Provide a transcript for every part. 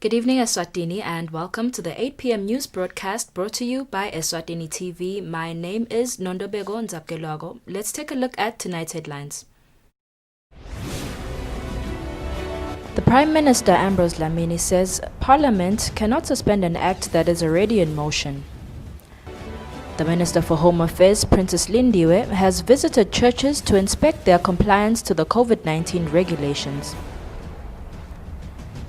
Good evening, Eswatini, and welcome to the 8 p.m. news broadcast brought to you by Eswatini TV. My name is Nondobego Nzapkelwago. Let's take a look at tonight's headlines. The Prime Minister Ambrose Dlamini says Parliament cannot suspend an act that is already in motion. The Minister for Home Affairs, Princess Lindiwe, has visited churches to inspect their compliance to the COVID-19 regulations.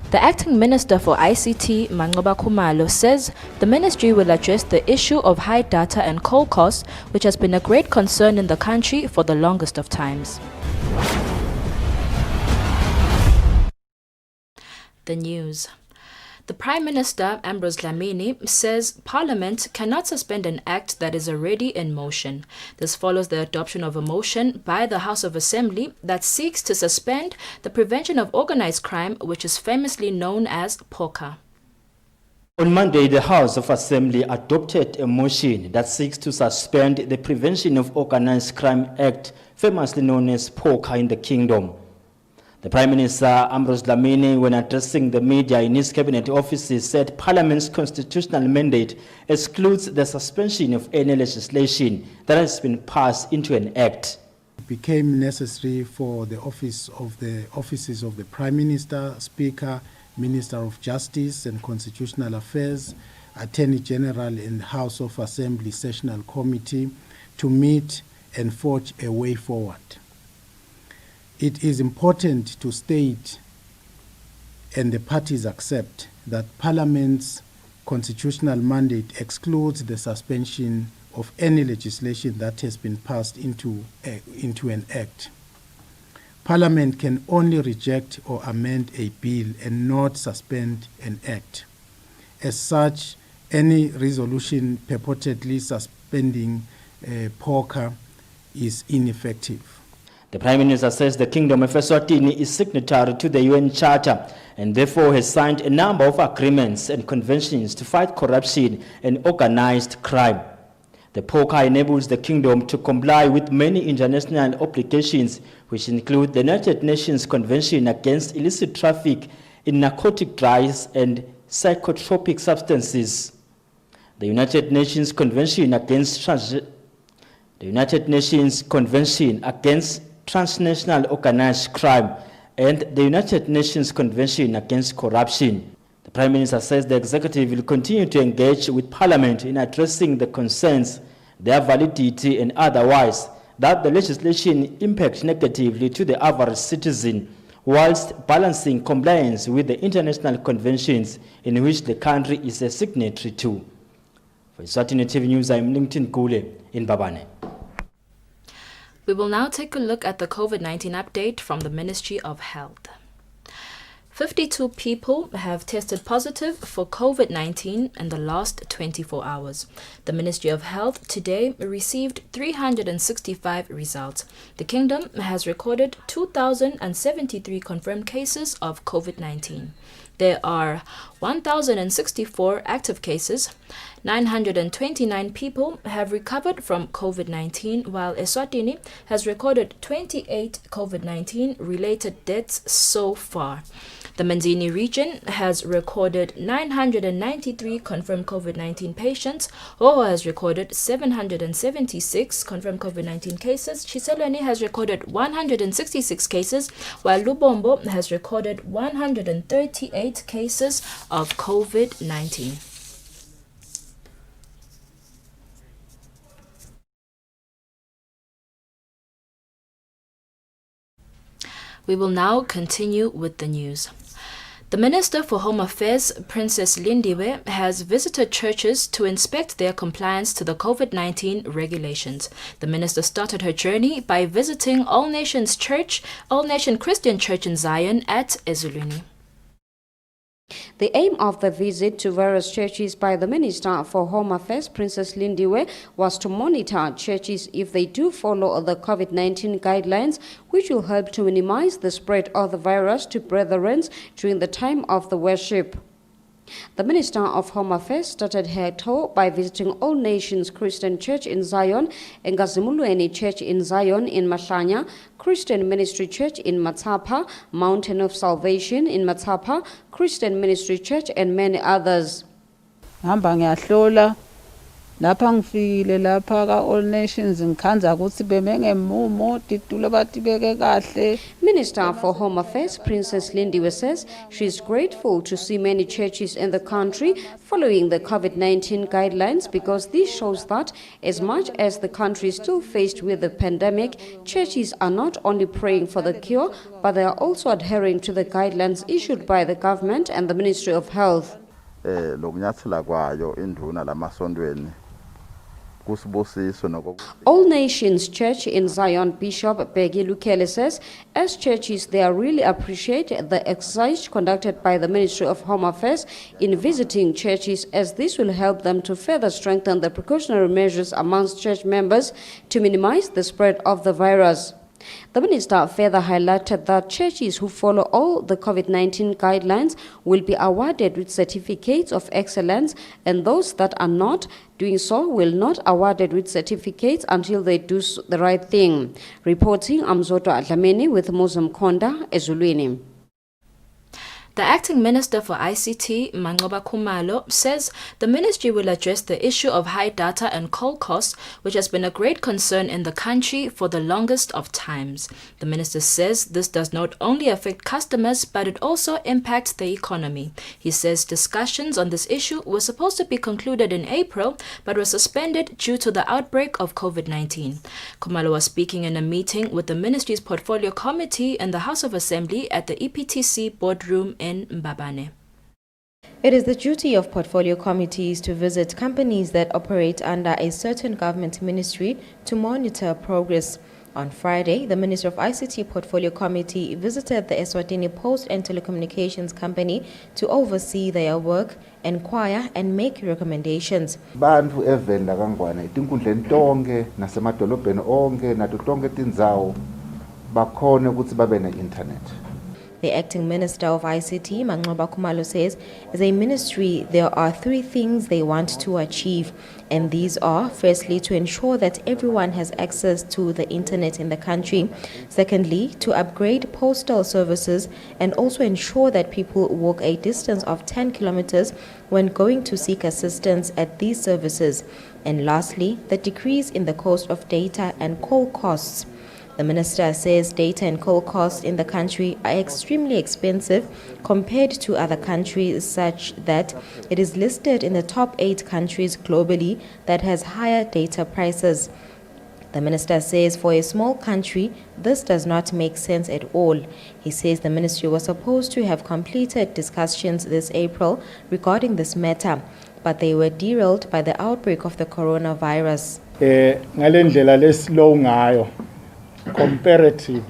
The Acting Minister for ICT, Mangoba Khumalo, says the ministry will address the issue of high data and coal costs, which has been a great concern in the country for the longest of times. The news. The Prime Minister, Ambrose Dlamini, says Parliament cannot suspend an act that is already in motion. This follows the adoption of a motion by the House of Assembly that seeks to suspend the Prevention of Organised Crime, which is famously known as POCA. On Monday, the House of Assembly adopted a motion that seeks to suspend the Prevention of Organised Crime Act, famously known as POCA in the Kingdom. The Prime Minister, Ambrose Dlamini, when addressing the media in his cabinet offices, said Parliament's constitutional mandate excludes the suspension of any legislation that has been passed into an act. It became necessary for the offices of the Prime Minister, Speaker, Minister of Justice and Constitutional Affairs, Attorney General and House of Assembly Sessional Committee to meet and forge a way forward. It is important to state, and the parties accept, that Parliament's constitutional mandate excludes the suspension of any legislation that has been passed into an act. Parliament can only reject or amend a bill and not suspend an act. As such, any resolution purportedly suspending POCA is ineffective. The Prime Minister says the Kingdom of Eswatini is signatory to the UN Charter and therefore has signed a number of agreements and conventions to fight corruption and organized crime. The POCA enables the Kingdom to comply with many international obligations, which include the United Nations Convention against illicit traffic in narcotic drugs and psychotropic substances, the United Nations Convention against transnational organized crime, and the United Nations Convention against corruption. The Prime Minister says the executive will continue to engage with Parliament in addressing the concerns, their validity and otherwise, that the legislation impacts negatively to the average citizen, whilst balancing compliance with the international conventions in which the country is a signatory to. For Eswatini TV News, I'm Linton Kule in Babane. We will now take a look at the COVID-19 update from the Ministry of Health. 52 people have tested positive for COVID-19 in the last 24 hours. The Ministry of Health today received 365 results. The Kingdom has recorded 2,073 confirmed cases of COVID-19. There are 1,064 active cases. 929 people have recovered from COVID-19, while Eswatini has recorded 28 COVID-19 related deaths so far. The Manzini region has recorded 993 confirmed COVID-19 patients. Hoho has recorded 776 confirmed COVID-19 cases. Chiselweni has recorded 166 cases, while Lubombo has recorded 138 cases of COVID-19. We will now continue with the news. The Minister for Home Affairs, Princess Lindiwe, has visited churches to inspect their compliance to the COVID-19 regulations. The minister started her journey by visiting All Nation Christian Church in Zion at Eswatini. The aim of the visit to various churches by the Minister for Home Affairs, Princess Lindiwe, was to monitor churches if they do follow the COVID-19 guidelines, which will help to minimize the spread of the virus to brethren during the time of the worship. The Minister of Home Affairs started her tour by visiting All Nations Christian Church in Zion, Ngazimulweni Church in Zion in Mahlanya, Christian Ministry Church in Matsapa, Mountain of Salvation in Matsapa, Christian Ministry Church, and many others. Lapha ngifikile lapha ka All Nations ngikhanza ukuthi bemengemumo titulo batibeke kahle. Minister for Home Affairs Princess Lindiwe says she is grateful to see many churches in the country following the COVID-19 guidelines because this shows that as much as the country is still faced with the pandemic, churches are not only praying for the cure, but they are also adhering to the guidelines issued by the government and the Ministry of Health. All Nations Church in Zion Bishop Begi Lukele says, as churches, they really appreciate the exercise conducted by the Ministry of Home Affairs in visiting churches, as this will help them to further strengthen the precautionary measures amongst church members to minimize the spread of the virus. The minister further highlighted that churches who follow all the COVID-19 guidelines will be awarded with certificates of excellence, and those that are not doing so will not awarded with certificates until they do the right thing. Reporting, Amzoto Adlameni with Muslim Konda, Eswatini. The acting minister for ICT, Mangoba Khumalo, says the ministry will address the issue of high data and coal costs, which has been a great concern in the country for the longest of times. The minister says this does not only affect customers, but it also impacts the economy. He says discussions on this issue were supposed to be concluded in April, but were suspended due to the outbreak of COVID-19. Khumalo was speaking in a meeting with the ministry's portfolio committee in the House of Assembly at the EPTC boardroom in Mbabane. It is the duty of portfolio committees to visit companies that operate under a certain government ministry to monitor progress. On Friday, the Minister of ICT Portfolio Committee visited the Eswatini Post and Telecommunications Company to oversee their work, inquire and make recommendations. Bantu evenda kangwane etinkundleni tonke nasemadolobheni onke nato tonke tindzawo bakhone ukuthi babe ne-internet. The acting minister of ICT, Mangoba Khumalo, says, as a ministry, there are three things they want to achieve. And these are, firstly, to ensure that everyone has access to the internet in the country. Secondly, to upgrade postal services and also ensure that people walk a distance of 10 kilometers when going to seek assistance at these services. And lastly, the decrease in the cost of data and coal costs. The minister says data and coal costs in the country are extremely expensive compared to other countries, such that it is listed in the top 8 countries globally that has higher data prices. The minister says for a small country, this does not make sense at all. He says the ministry was supposed to have completed discussions this April regarding this matter, but they were derailed by the outbreak of the coronavirus. Comparative.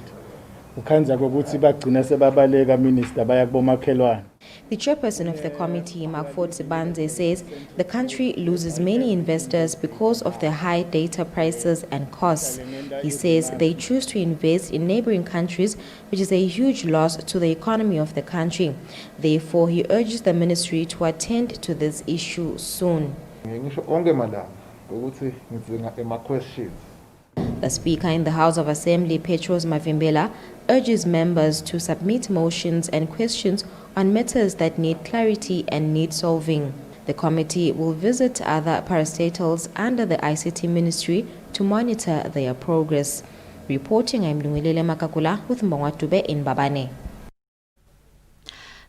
The chairperson of the committee, Makford Sibanze, says the country loses many investors because of the high data prices and costs. He says they choose to invest in neighboring countries, which is a huge loss to the economy of the country. Therefore, he urges the ministry to attend to this issue soon. The Speaker in the House of Assembly, Petros Mavimbela, urges members to submit motions and questions on matters that need clarity and need solving. The committee will visit other parastatals under the ICT Ministry to monitor their progress. Reporting, I'm Lungilele Makakula with Mbongwatube in Babane.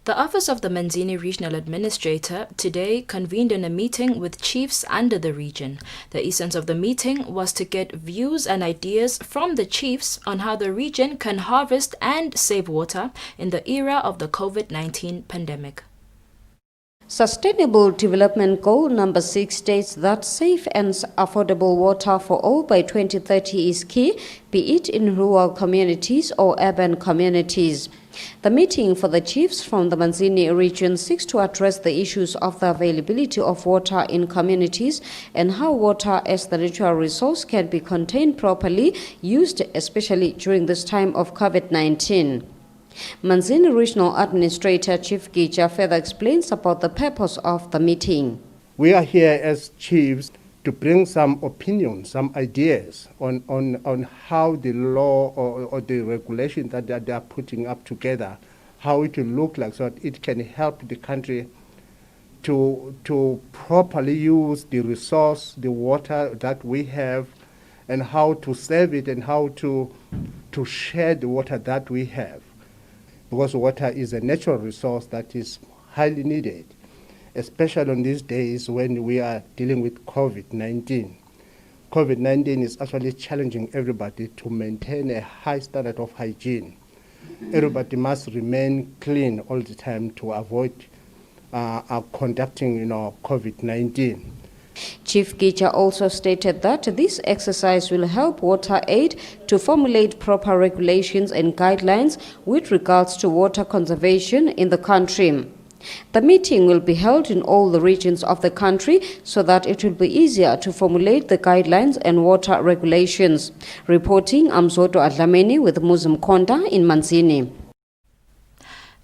The Office of the Manzini Regional Administrator today convened in a meeting with chiefs under the region. The essence of the meeting was to get views and ideas from the chiefs on how the region can harvest and save water in the era of the COVID-19 pandemic. Sustainable Development Goal number 6 states that safe and affordable water for all by 2030 is key, be it in rural communities or urban communities. The meeting for the chiefs from the Manzini region seeks to address the issues of the availability of water in communities and how water as the natural resource can be contained properly, used especially during this time of COVID-19. Manzini Regional Administrator Chief Gija further explains about the purpose of the meeting. We are here as chiefs to bring some opinions, some ideas on how the law or the regulation that they are putting up together, how it will look like, so that it can help the country to properly use the resource, the water that we have, and how to save it and how to share the water that we have. Because water is a natural resource that is highly needed, especially on these days when we are dealing with COVID-19. COVID-19 is actually challenging everybody to maintain a high standard of hygiene. Everybody must remain clean all the time to avoid conducting COVID-19. Chief Gija also stated that this exercise will help Water Aid to formulate proper regulations and guidelines with regards to water conservation in the country. The meeting will be held in all the regions of the country so that it will be easier to formulate the guidelines and water regulations. Reporting, Amzoto Adlameni with Muzim Konda in Manzini.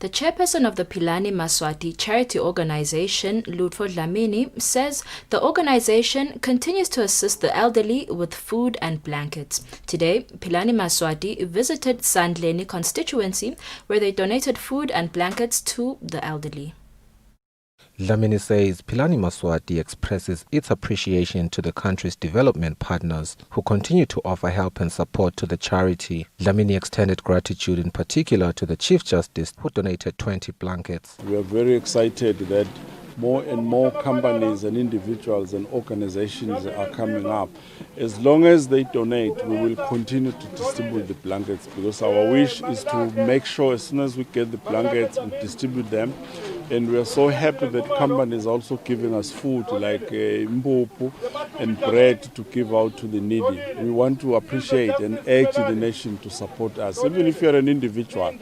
The chairperson of the Philani Maswati charity organization, Lutfo Dlamini, says the organization continues to assist the elderly with food and blankets. Today, Philani Maswati visited Sandleni constituency where they donated food and blankets to the elderly. Dlamini says Philani Maswati expresses its appreciation to the country's development partners who continue to offer help and support to the charity. Dlamini extended gratitude in particular to the Chief Justice who donated 20 blankets. We are very excited that more and more companies and individuals and organizations are coming up. As long as they donate, we will continue to distribute the blankets because our wish is to make sure as soon as we get the blankets, we distribute them. And we are so happy that companies are also giving us food like mbopu and bread to give out to the needy. We want to appreciate and urge the nation to support us. Even if you're an individual,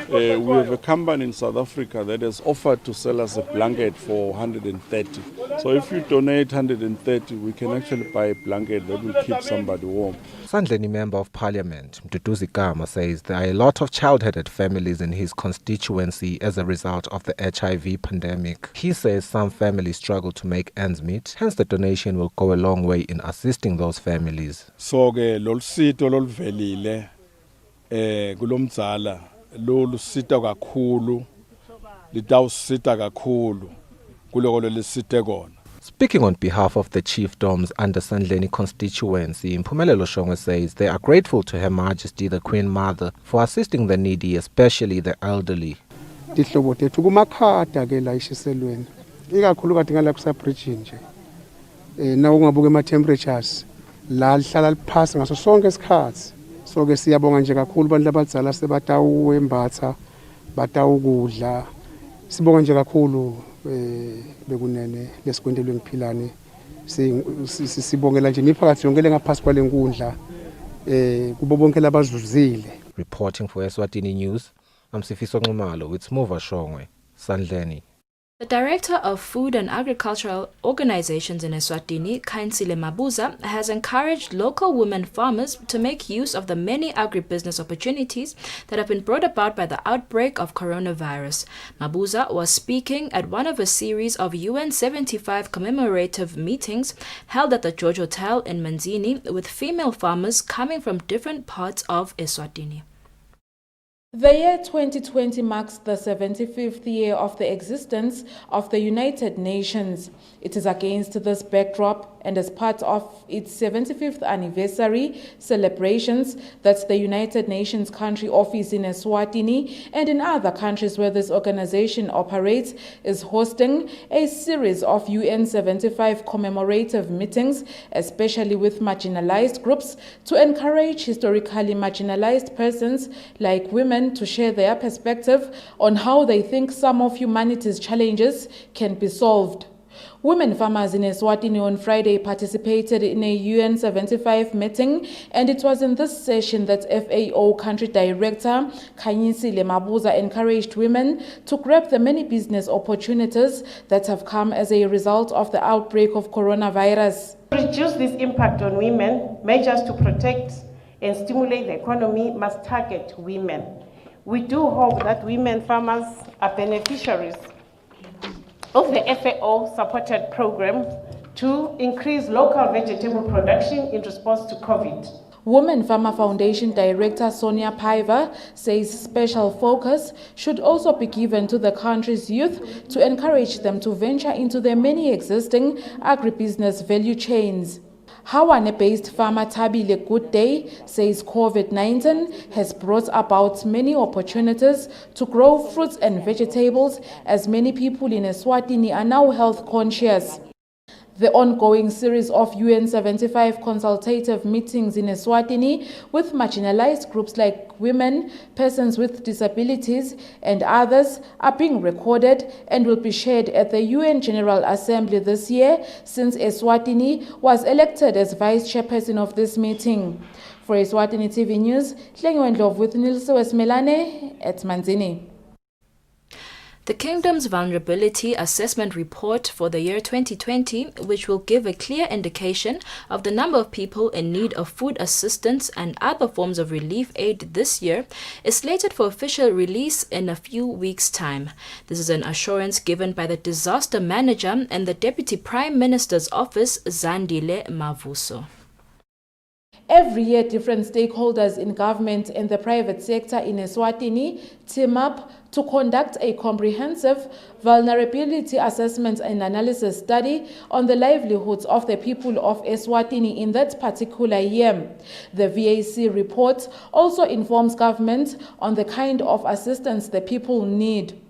we have a company in South Africa that has offered to sell us a blanket for 130. So if you donate 130, we can actually buy a blanket that will keep somebody warm. Sandleni Member of Parliament, Mduduzi Gama, says there are a lot of child-headed families in his constituency as a result of the HIV pandemic. He says some families struggle to make ends meet, hence the donation will go a long way in assisting those families. So lolusito loluvelile kulomdzala lolusita kakhulu litawusita kakhulu kuloko lelisite kona. Speaking on behalf of the chiefdoms under Sandleni constituency, Mpumelelo Shongwe says they are grateful to Her Majesty the Queen Mother for assisting the needy, especially the elderly. Tihlobo tethu kumakhada ke la ishiselweni ikakhulukazi ngala kusabridge nje na ungabuka ama temperatures la lihlala liphasi ngaso sonke isikhathi so ke siyabonga nje kakhulu abantu abadzala sebatawembatha batawukudla sibonga nje kakhulu bekunene lesikwentelwe ngiphilani sibongela nje imiphakathi yonke lengaphasi kwalenkundla kubo bonke labazuzile. Reporting for Eswatini News, I'm Sifiso Nxumalo with Smuva Shongwe, Sandleni. The Director of Food and Agricultural Organizations in Eswatini, Khainsile Mabuza, has encouraged local women farmers to make use of the many agribusiness opportunities that have been brought about by the outbreak of coronavirus. Mabuza was speaking at one of a series of UN 75 commemorative meetings held at the George Hotel in Manzini with female farmers coming from different parts of Eswatini. The year 2020 marks the 75th year of the existence of the United Nations. It is against this backdrop and as part of its 75th anniversary celebrations that the United Nations country office in Eswatini and in other countries where this organization operates is hosting a series of UN 75 commemorative meetings, especially with marginalized groups, to encourage historically marginalized persons like women to share their perspective on how they think some of humanity's challenges can be solved. Women farmers in Eswatini on Friday participated in a UN 75 meeting, and it was in this session that FAO Country Director Khainsile Mabuza encouraged women to grab the many business opportunities that have come as a result of the outbreak of coronavirus. To reduce this impact on women, measures to protect and stimulate the economy must target women. We do hope that women farmers are beneficiaries of the FAO supported program to increase local vegetable production in response to COVID. Women Farmer Foundation Director Sonia Paiva says special focus should also be given to the country's youth to encourage them to venture into the many existing agribusiness value chains. Hawane-based farmer Tabile Good Day says COVID-19 has brought about many opportunities to grow fruits and vegetables, as many people in Eswatini are now health conscious. The ongoing series of UN 75 consultative meetings in Eswatini with marginalized groups like women, persons with disabilities, and others are being recorded and will be shared at the UN General Assembly this year, since Eswatini was elected as vice chairperson of this meeting. For Eswatini TV News, Hlengiwe Ndlovu with Nilso Esmelane at Manzini. The Kingdom's Vulnerability Assessment Report for the year 2020, which will give a clear indication of the number of people in need of food assistance and other forms of relief aid this year, is slated for official release in a few weeks' time. This is an assurance given by the Disaster Manager and the Deputy Prime Minister's Office, Zandile Mavuso. Every year, different stakeholders in government and the private sector in Eswatini team up to conduct a comprehensive vulnerability assessment and analysis study on the livelihoods of the people of Eswatini in that particular year. The VAC report also informs government on the kind of assistance the people need.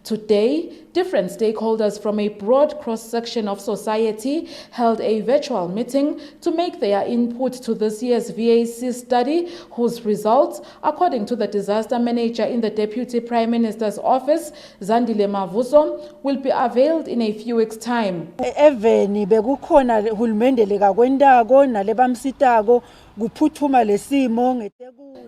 Today, different stakeholders from a broad cross-section of society held a virtual meeting to make their input to this year's VAC study, whose results, according to the disaster manager in the Deputy Prime Minister's Office, Zandile Mavuso, will be availed in a few weeks' time. Eveni bekukhona hulumende lekakwendako nalebamsitako kuphuthuma lesimo.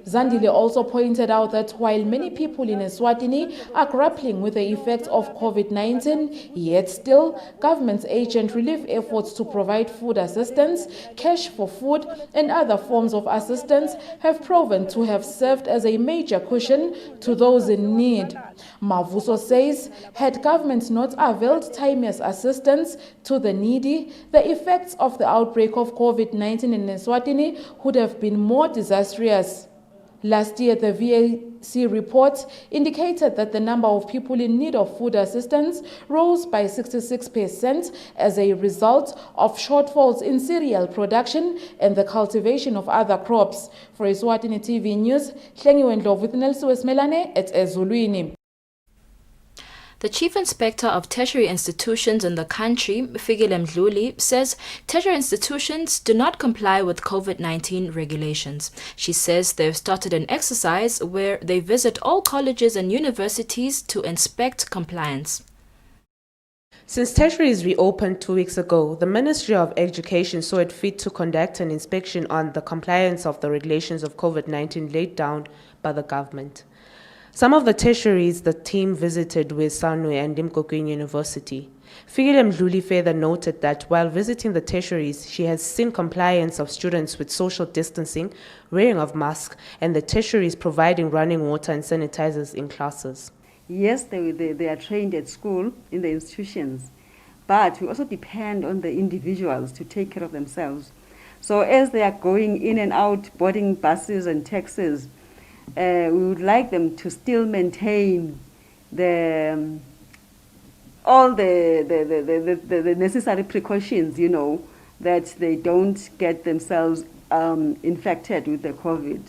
Zandile also pointed out that while many people in Eswatini are grappling with the effects of COVID-19, yet still, government's urgent relief efforts to provide food assistance, cash for food, and other forms of assistance have proven to have served as a major cushion to those in need. Mavuso says, had government not availed timeous assistance to the needy, the effects of the outbreak of COVID-19 in Eswatini would have been more disastrous. Last year, the VAC report indicated that the number of people in need of food assistance rose by 66% as a result of shortfalls in cereal production and the cultivation of other crops. For Eswatini TV News, Hlengiwe Ndlovu with Nelson Wesmelane at Ezulwini. The Chief Inspector of Tertiary Institutions in the country, Fikile Mdluli, says tertiary institutions do not comply with COVID-19 regulations. She says they've started an exercise where they visit all colleges and universities to inspect compliance. Since tertiaries reopened 2 weeks ago, the Ministry of Education saw it fit to conduct an inspection on the compliance of the regulations of COVID-19 laid down by the government. Some of the tertiaries the team visited were Sanwe and Limpopo University. Fikile Mdluli further noted that while visiting the tertiaries, she has seen compliance of students with social distancing, wearing of masks, and the tertiaries providing running water and sanitizers in classes. Yes, they are trained at school, in the institutions, but we also depend on the individuals to take care of themselves. So as they are going in and out, boarding buses and taxis, we would like them to still maintain all the necessary precautions, you know, that they don't get themselves infected with the COVID.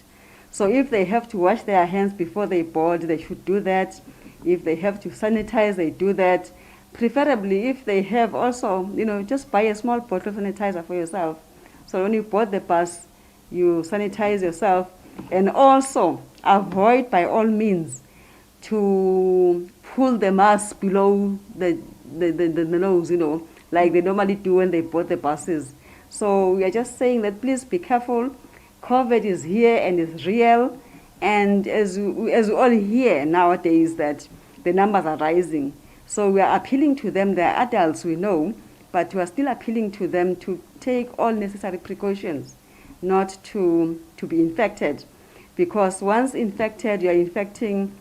So if they have to wash their hands before they board, they should do that. If they have to sanitize, they do that. Preferably if they have also, you know, just buy a small bottle of sanitizer for yourself. So when you board the bus, you sanitize yourself. And also avoid by all means to pull the mask below the nose, you know, like they normally do when they board the buses. So we are just saying that please be careful. COVID is here and is real. And as we all hear nowadays that the numbers are rising. So we are appealing to them, they are adults, we know, but we are still appealing to them to take all necessary precautions not to be infected. because once infected, you're infecting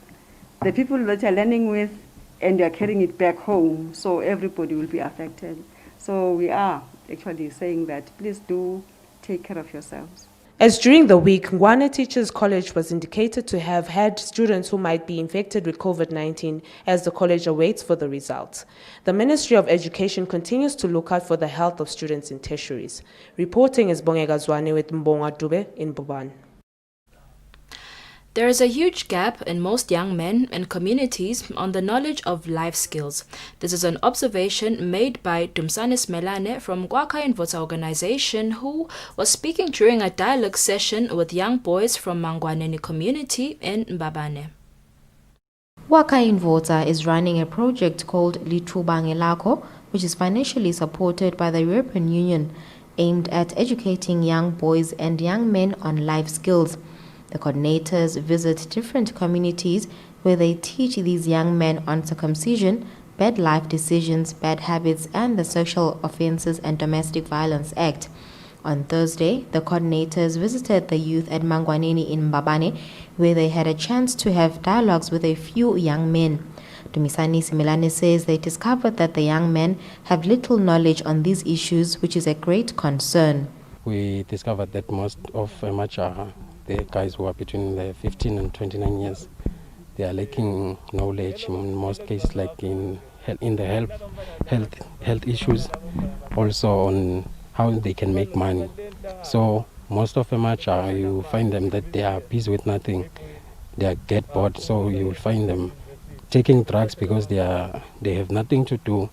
the people that you're learning with, and you're carrying it back home, so everybody will be affected. So we are actually saying that please do take care of yourselves. As during the week, Ngwane Teachers College was indicated to have had students who might be infected with COVID-19 as the college awaits for the results. The Ministry of Education continues to look out for the health of students in tertiaries. Reporting is Bongeka Zwane with Mbonga Dube in Buban. There is a huge gap in most young men and communities on the knowledge of life skills. This is an observation made by Dumsanis Melane from Gwaka Invota organization, who was speaking during a dialogue session with young boys from Mangwaneni community in Mbabane. Gwaka Invota is running a project called Lithubangelako, which is financially supported by the European Union, aimed at educating young boys and young men on life skills. The coordinators visit different communities where they teach these young men on circumcision, bad life decisions, bad habits, and the Sexual Offences and Domestic Violence Act. On Thursday, the coordinators visited the youth at Mangwaneni in Mbabane, where they had a chance to have dialogues with a few young men. Dumisani Similane says they discovered that the young men have little knowledge on these issues, which is a great concern. We discovered that most of the guys who are between the 15 and 29 years, they are lacking knowledge in most cases, like in the health issues, also on how they can make money. So most of them you find them that they are busy with nothing. They get bored, so you will find them taking drugs because they have nothing to do,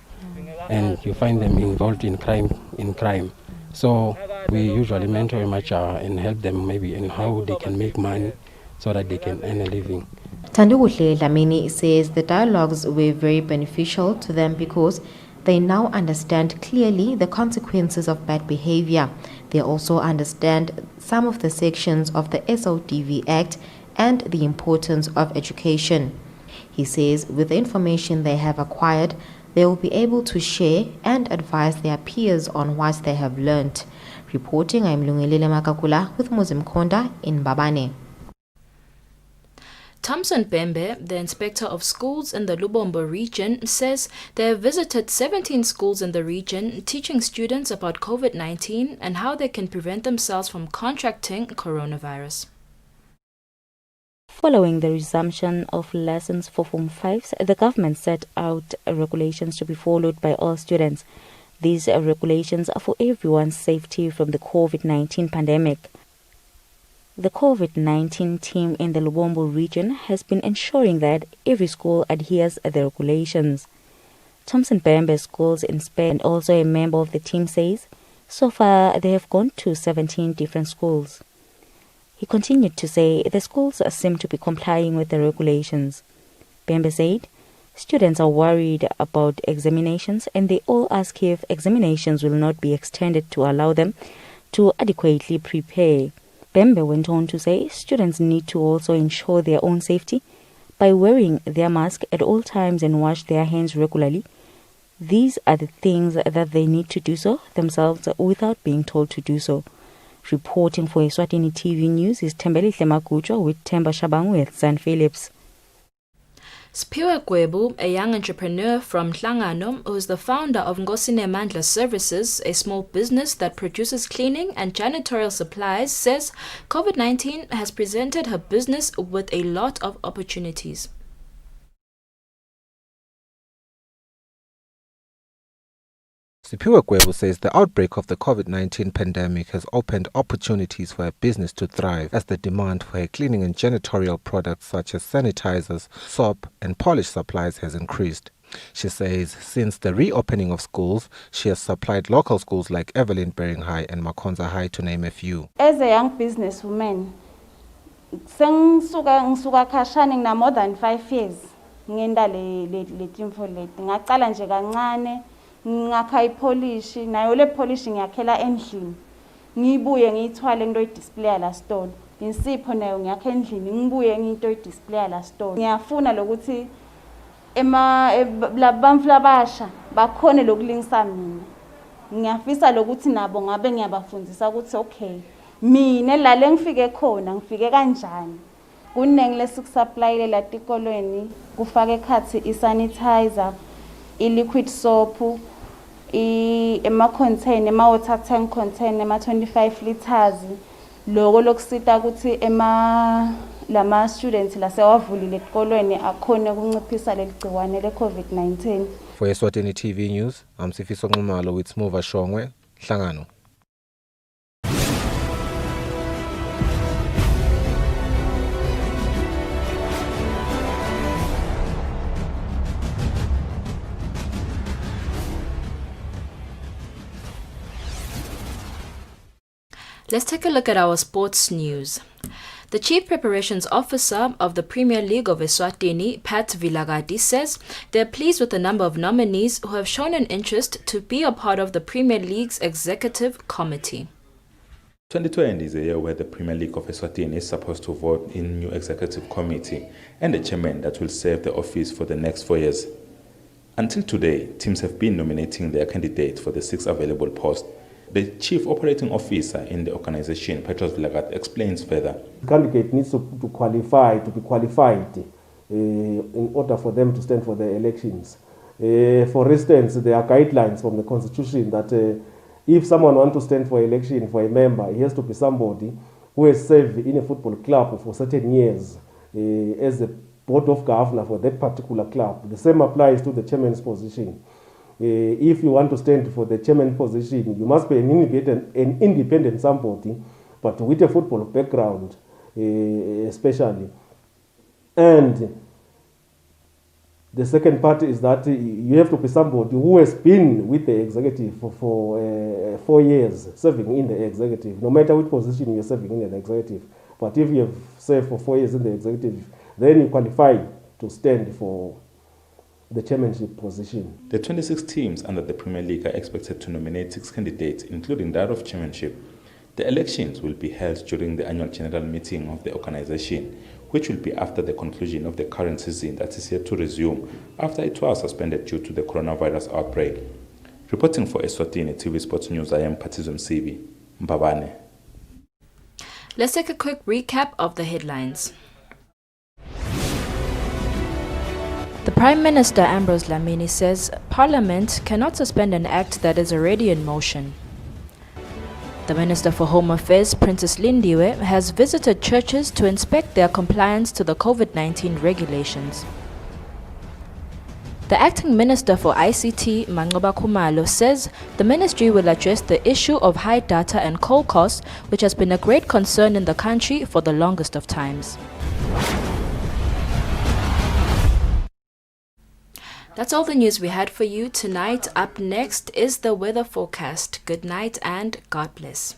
and you find them involved in crime. So we usually mentor and help them maybe in how they can make money so that they can earn a living. Tanduguhle Lamini says the dialogues were very beneficial to them because they now understand clearly the consequences of bad behavior. They also understand some of the sections of the SODV Act and the importance of education. He says with the information they have acquired, they will be able to share and advise their peers on what they have learnt. Reporting, I'm Lungelele Makakula with Muzim Konda in Mbabane. Thompson Bembe, the inspector of schools in the Lubombo region, says they have visited 17 schools in the region, teaching students about COVID-19 and how they can prevent themselves from contracting coronavirus. Following the resumption of lessons for Form 5s, the government set out regulations to be followed by all students. These regulations are for everyone's safety from the COVID-19 pandemic. The COVID-19 team in the Lubombo region has been ensuring that every school adheres to the regulations. Thompson Bembe schools in Spain, and also a member of the team, says so far they have gone to 17 different schools. He continued to say the schools seem to be complying with the regulations. Bembe said students are worried about examinations and they all ask if examinations will not be extended to allow them to adequately prepare. Bembe went on to say students need to also ensure their own safety by wearing their mask at all times and wash their hands regularly. These are the things that they need to do so themselves without being told to do so. Reporting for Eswatini TV News is Tembelihle Makucho with Temba Shabang with San Phillips. Spiwe Gwebu, a young entrepreneur from Hlangano, who is the founder of Ngosine Mandla Services, a small business that produces cleaning and janitorial supplies, says COVID-19 has presented her business with a lot of opportunities. Sipiwe Gwebu says the outbreak of the COVID-19 pandemic has opened opportunities for her business to thrive as the demand for her cleaning and janitorial products such as sanitizers, soap and polish supplies has increased. She says since the reopening of schools, she has supplied local schools like Evelyn Bering High and Makonza High to name a few. As a young businesswoman, ngisuka khashani na more than 5 years ngenda le timfo leti ngaqala nje kancane ngakha ipolish nayo le polish ngiyakhela endlini ngibuye ngiyithwale ngito display la store insipho nayo ngiyakha endlini ngibuye ngito display la store ngiyafuna lokuthi labamfu labasha bakhone lokulingisa mina ngiyafisa lokuthi nabo ngabe ngiyabafundisa ukuthi okay mina la ngifike khona ngifike kanjani kunengi lesikusupply la tikolweni kufaka ekhathi isanitizer iliquid soap ema container ema water tank container ema 25 liters lokho lokusita ukuthi lama students lasewavulile etikolweni akhone ukunciphisa leligciwane le COVID-19. For Eswatini TV News, I'm Sifiso Nxumalo with Smuva Shongwe, Hlangano. Let's take a look at our sports news. The Chief Preparations Officer of the Premier League of Eswatini, Pat Vilagati, says they're pleased with the number of nominees who have shown an interest to be a part of the Premier League's executive committee. 2020 is a year where the Premier League of Eswatini is supposed to vote in new executive committee and a chairman that will serve the office for the next 4 years. Until today, teams have been nominating their candidates for the 6 available posts. The Chief Operating Officer in the organization, Petros Vilagat, explains further. The candidate needs to be qualified in order for them to stand for the elections. For instance, there are guidelines from the Constitution that if someone wants to stand for election for a member, he has to be somebody who has served in a football club for certain years as the board of governor for that particular club. The same applies to the chairman's position. If you want to stand for the chairman position, you must be an independent somebody, but with a football background, especially. And the second part is that you have to be somebody who has been with the executive for 4 years, serving in the executive, no matter which position you're serving in the executive. But if you have served for 4 years in the executive, then you qualify to stand for the chairmanship position. The 26 teams under the Premier League are expected to nominate 6 candidates, including that of chairmanship. The elections will be held during the annual general meeting of the organization, which will be after the conclusion of the current season that is yet to resume after it was suspended due to the coronavirus outbreak. Reporting for Eswatini TV Sports News, I am Patizo Msibi, Mbabane. Let's take a quick recap of the headlines. The Prime Minister Ambrose Dlamini says Parliament cannot suspend an act that is already in motion. The Minister for Home Affairs, Princess Lindiwe, has visited churches to inspect their compliance to the COVID-19 regulations. The Acting Minister for ICT, Mangoba Khumalo, says the ministry will address the issue of high data and coal costs, which has been a great concern in the country for the longest of times. That's all the news we had for you tonight. Up next is the weather forecast. Good night and God bless.